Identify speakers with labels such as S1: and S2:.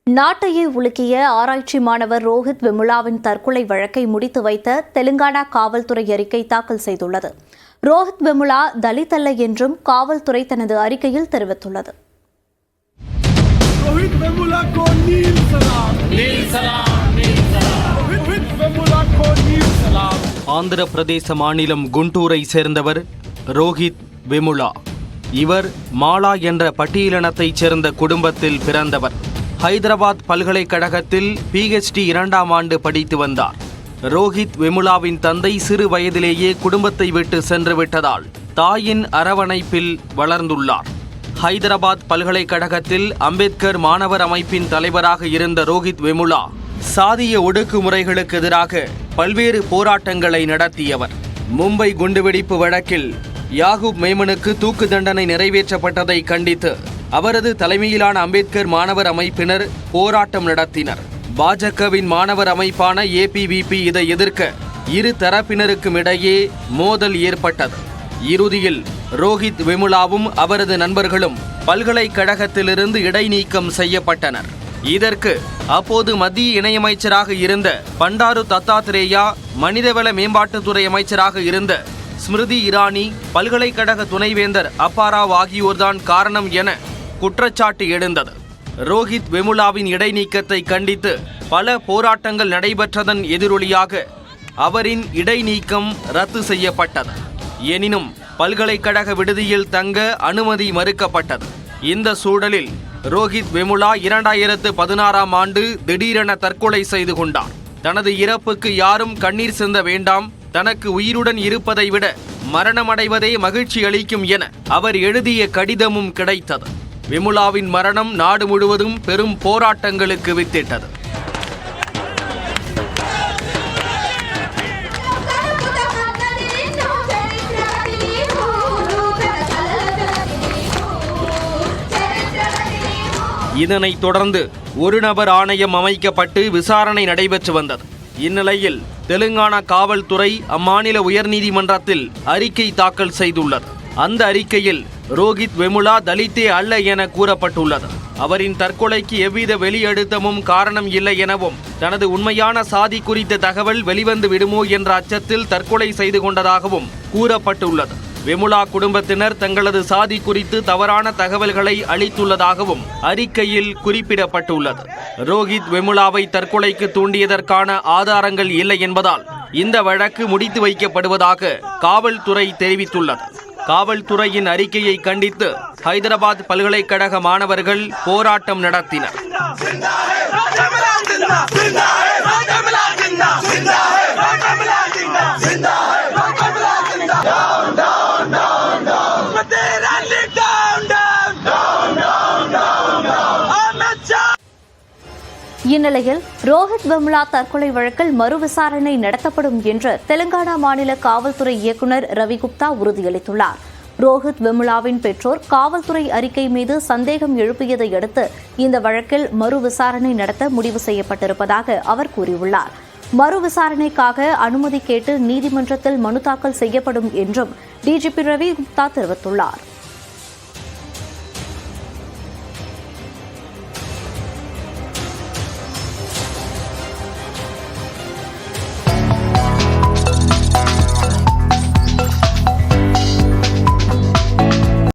S1: நாட்டையே உலுக்கிய ஆராய்ச்சி மாணவர் ரோஹித் வெமுலாவின் தற்கொலை வழக்கை முடித்து வைத்த தெலுங்கானா காவல்துறை அறிக்கை தாக்கல் செய்துள்ளது. ரோஹித் வெமுலா தலித் அல்ல என்றும் காவல்துறை தனது அறிக்கையில் தெரிவித்துள்ளது.
S2: ஆந்திர பிரதேச மாநிலம் குண்டூரை சேர்ந்தவர் ரோஹித் வெமுலா. இவர் மாலா என்ற பட்டியலினத்தைச் சேர்ந்த குடும்பத்தில் பிறந்தவர். ஹைதராபாத் பல்கலைக்கழகத்தில் PhD 2ஆம் ஆண்டு படித்து வந்தார். ரோஹித் வெமுலாவின் தந்தை சிறு வயதிலேயே குடும்பத்தை விட்டு சென்று விட்டதால் தாயின் அரவணைப்பில் வளர்ந்துள்ளார். ஹைதராபாத் பல்கலைக்கழகத்தில் அம்பேத்கர் மாணவர் அமைப்பின் தலைவராக இருந்த ரோஹித் வெமுலா சாதிய ஒடுக்குமுறைகளுக்கு எதிராக பல்வேறு போராட்டங்களை நடத்தியவர். மும்பை குண்டுவெடிப்பு வழக்கில் யாகூப் மேமனுக்கு தூக்கு தண்டனை நிறைவேற்றப்பட்டதை கண்டித்து அவரது தலைமையிலான அம்பேத்கர் மாணவர் அமைப்பினர் போராட்டம் நடத்தினர். பாஜகவின் மாணவர் அமைப்பான APVP இதை எதிர்க்க இரு தரப்பினருக்கும் இடையே மோதல் ஏற்பட்டது. இறுதியில் ரோஹித் வெமுலாவும் அவரது நண்பர்களும் பல்கலைக்கழகத்திலிருந்து இடைநீக்கம் செய்யப்பட்டனர். இதற்கு அப்போது மத்திய இணையமைச்சராக இருந்த பண்டாரு தத்தாத்ரேயா, மனிதவள மேம்பாட்டுத்துறை அமைச்சராக இருந்த ஸ்மிருதி இரானி, பல்கலைக்கழக துணைவேந்தர் அப்பாராவ் ஆகியோர்தான் காரணம் என குற்றச்சாட்டு எழுந்தது. ரோஹித் வெமுலாவின் இடைநீக்கத்தை கண்டித்து பல போராட்டங்கள் நடைபெற்றதன் எதிரொலியாக அவரின் இடைநீக்கம் ரத்து செய்யப்பட்டது. எனினும் பல்கலைக்கழக விடுதியில் தங்க அனுமதி மறுக்கப்பட்டது. இந்த சூழலில் ரோஹித் வெமுலா 2016ஆம் ஆண்டு திடீரென தற்கொலை செய்து கொண்டார். தனது இறப்புக்கு யாரும் கண்ணீர் சிந்த வேண்டாம், தனக்கு உயிருடன் இருப்பதை விட மரணமடைவதே மகிழ்ச்சி அளிக்கும் என அவர் எழுதிய கடிதமும் கிடைத்தது. வெமுலாவின் மரணம் நாடு முழுவதும் பெரும் போராட்டங்களுக்கு வித்திட்டது. இதனைத் தொடர்ந்து ஒரு நபர் ஆணையம் அமைக்கப்பட்டு விசாரணை நடைபெற்று வந்தது. இந்நிலையில் தெலுங்கானா காவல்துறை அம்மாநில உயர்நீதிமன்றத்தில் அறிக்கை தாக்கல் செய்துள்ளது. அந்த அறிக்கையில் ரோஹித் வெமுலா தலித்தே அல்ல என கூறப்பட்டுள்ளது. அவரின் தற்கொலைக்கு எவ்வித வெளியழுத்தமும் காரணம் இல்லை எனவும், தனது உண்மையான சாதி குறித்த தகவல் வெளிவந்து விடுமோ என்ற அச்சத்தில் தற்கொலை செய்து கொண்டதாகவும் கூறப்பட்டுள்ளது. வெமுலா குடும்பத்தினர் தங்களது சாதி குறித்து தவறான தகவல்களை அளித்துள்ளதாகவும் அறிக்கையில் குறிப்பிடப்பட்டுள்ளது. ரோஹித் வெமுலாவை தற்கொலைக்கு தூண்டியதற்கான ஆதாரங்கள் இல்லை என்பதால் இந்த வழக்கு முடித்து வைக்கப்படுவதாக காவல்துறை தெரிவித்துள்ளது. காவல்துறையின் அறிக்கையை கண்டித்து ஹைதராபாத் பல்கலைக்கழக மாணவர்கள் போராட்டம் நடத்தினர்.
S1: இந்நிலையில் ரோஹித் வெமுலா தற்கொலை வழக்கில் மறு விசாரணை நடத்தப்படும் என்று தெலுங்கானா மாநில காவல்துறை இயக்குநர் ரவி குப்தா உறுதியளித்துள்ளார். ரோஹித் வெமுலாவின் பெற்றோர் காவல்துறை அறிக்கை மீது சந்தேகம் எழுப்பியதை அடுத்து இந்த வழக்கில் மறு விசாரணை நடத்த முடிவு செய்யப்பட்டிருப்பதாக அவர் கூறியுள்ளார். மறு விசாரணைக்காக அனுமதி கேட்டு நீதிமன்றத்தில் மனு தாக்கல் செய்யப்படும் என்றும் DGP ரவி குப்தா தெரிவித்துள்ளார்.